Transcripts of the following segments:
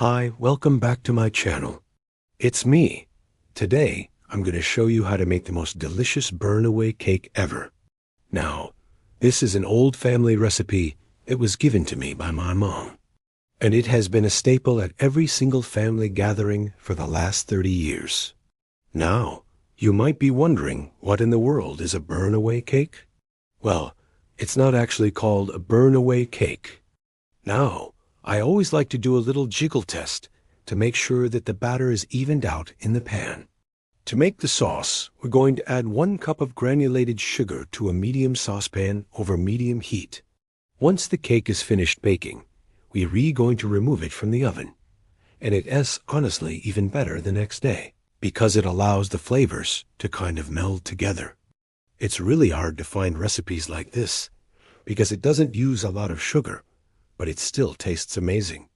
Hi, welcome back to my channel. It's me. Today, I'm going to show you how to make the most delicious burn-away cake ever. Now, this is an old family recipe. It was given to me by my mom. And it has been a staple at every single family gathering for the last 30 years. Now, you might be wondering what in the world is a burn-away cake? Well, it's not actually called a burn-away cake. Now, I always like to do a little jiggle test to make sure that the batter is evened out in the pan. To make the sauce, we're going to add 1 cup of granulated sugar to a medium saucepan over medium heat. Once the cake is finished baking, we're going to remove it from the oven. And it is honestly even better the next day because it allows the flavors to kind of meld together. It's really hard to find recipes like this because it doesn't use a lot of sugar, but it still tastes amazing.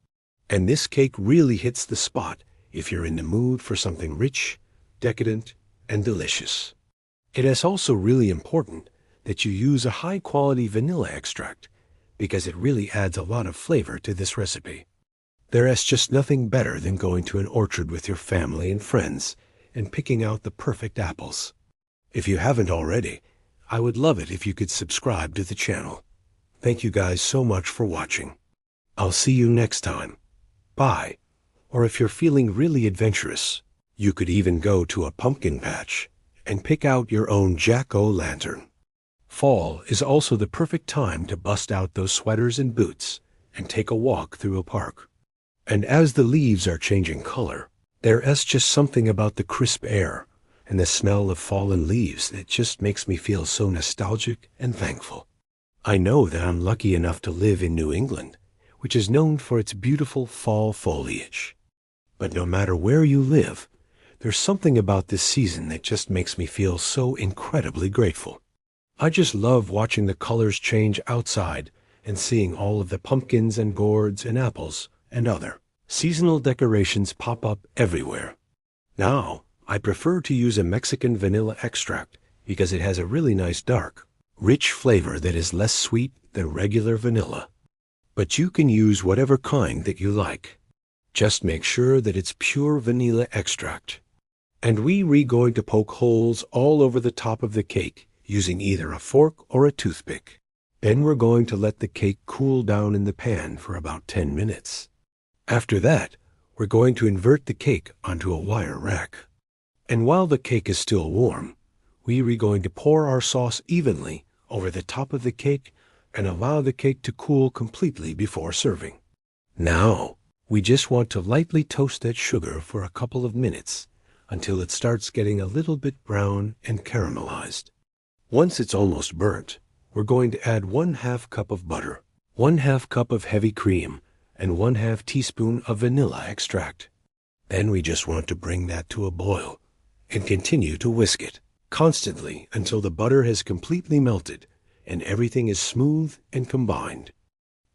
And this cake really hits the spot if you're in the mood for something rich, decadent, and delicious. It is also really important that you use a high-quality vanilla extract because it really adds a lot of flavor to this recipe. There is just nothing better than going to an orchard with your family and friends and picking out the perfect apples. If you haven't already, I would love it if you could subscribe to the channel. Thank you guys so much for watching. I'll see you next time. Bye. Or if you're feeling really adventurous, you could even go to a pumpkin patch and pick out your own jack-o'-lantern. Fall is also the perfect time to bust out those sweaters and boots and take a walk through a park. And as the leaves are changing color, there is just something about the crisp air and the smell of fallen leaves that just makes me feel so nostalgic and thankful. I know that I'm lucky enough to live in New England, which is known for its beautiful fall foliage. But no matter where you live, there's something about this season that just makes me feel so incredibly grateful. I just love watching the colors change outside and seeing all of the pumpkins and gourds and apples and other seasonal decorations pop up everywhere. Now, I prefer to use a Mexican vanilla extract because it has a really nice dark, rich flavor that is less sweet than regular vanilla. But you can use whatever kind that you like. Just make sure that it's pure vanilla extract. And we're going to poke holes all over the top of the cake using either a fork or a toothpick. Then we're going to let the cake cool down in the pan for about 10 minutes. After that, we're going to invert the cake onto a wire rack. And while the cake is still warm, we're going to pour our sauce evenly over the top of the cake and allow the cake to cool completely before serving. Now, we just want to lightly toast that sugar for a couple of minutes until it starts getting a little bit brown and caramelized. Once it's almost burnt, we're going to add 1/2 cup of butter, 1/2 cup of heavy cream, and 1/2 teaspoon of vanilla extract. Then we just want to bring that to a boil and continue to whisk it constantly until the butter has completely melted and everything is smooth and combined.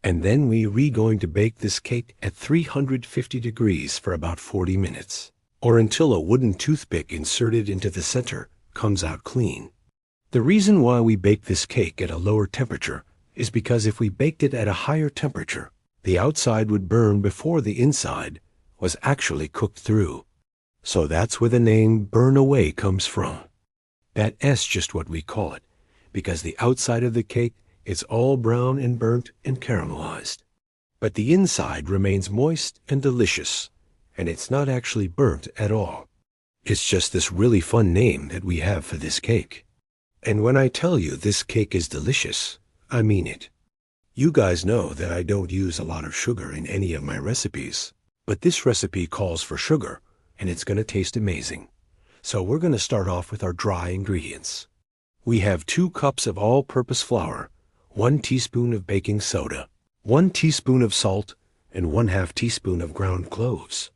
And then we're going to bake this cake at 350 degrees for about 40 minutes, or until a wooden toothpick inserted into the center comes out clean. The reason why we bake this cake at a lower temperature is because if we baked it at a higher temperature, the outside would burn before the inside was actually cooked through. So that's where the name burn away comes from. That is just what we call it, because the outside of the cake is all brown and burnt and caramelized. But the inside remains moist and delicious, and it's not actually burnt at all. It's just this really fun name that we have for this cake. And when I tell you this cake is delicious, I mean it. You guys know that I don't use a lot of sugar in any of my recipes, but this recipe calls for sugar, and it's going to taste amazing. So we're going to start off with our dry ingredients. We have 2 cups of all-purpose flour, 1 teaspoon of baking soda, 1 teaspoon of salt, and 1/2 teaspoon of ground cloves.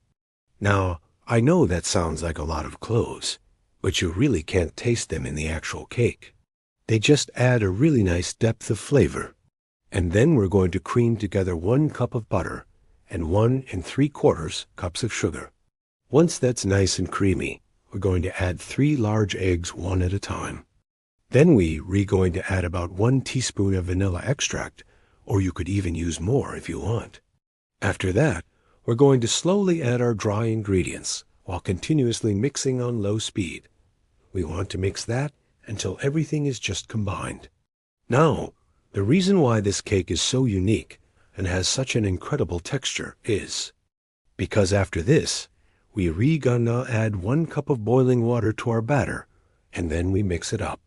Now, I know that sounds like a lot of cloves, but you really can't taste them in the actual cake. They just add a really nice depth of flavor. And then we're going to cream together 1 cup of butter and 1 3/4 cups of sugar. Once that's nice and creamy, we're going to add 3 large eggs one at a time. Then we're going to add about 1 teaspoon of vanilla extract, or you could even use more if you want. After that, We're going to slowly add our dry ingredients while continuously mixing on low speed. We want to mix that until everything is just combined. Now, the reason why this cake is so unique and has such an incredible texture is because after this, we gonna add 1 cup of boiling water to our batter, and then we mix it up.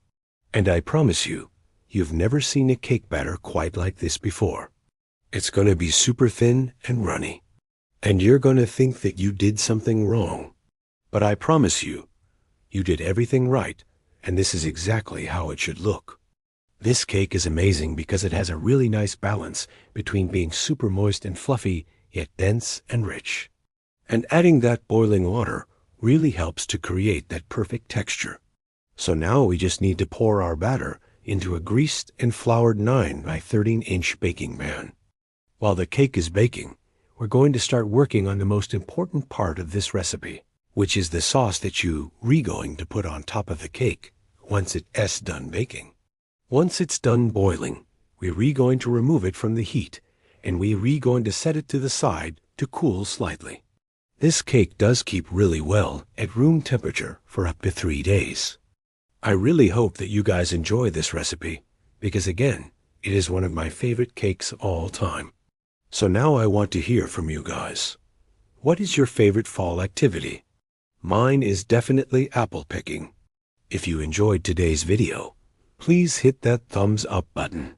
And I promise you, you've never seen a cake batter quite like this before. It's gonna be super thin and runny. And you're gonna think that you did something wrong. But I promise you, you did everything right, and this is exactly how it should look. This cake is amazing because it has a really nice balance between being super moist and fluffy, yet dense and rich. And adding that boiling water really helps to create that perfect texture. So now we just need to pour our batter into a greased and floured 9 by 13-inch baking pan. While the cake is baking, we're going to start working on the most important part of this recipe, which is the sauce that you're going to put on top of the cake once it's done baking. Once it's done boiling, we're going to remove it from the heat, and we're going to set it to the side to cool slightly. This cake does keep really well at room temperature for up to 3 days. I really hope that you guys enjoy this recipe, because again, it is one of my favorite cakes of all time. So now I want to hear from you guys. What is your favorite fall activity? Mine is definitely apple picking. If you enjoyed today's video, please hit that thumbs up button.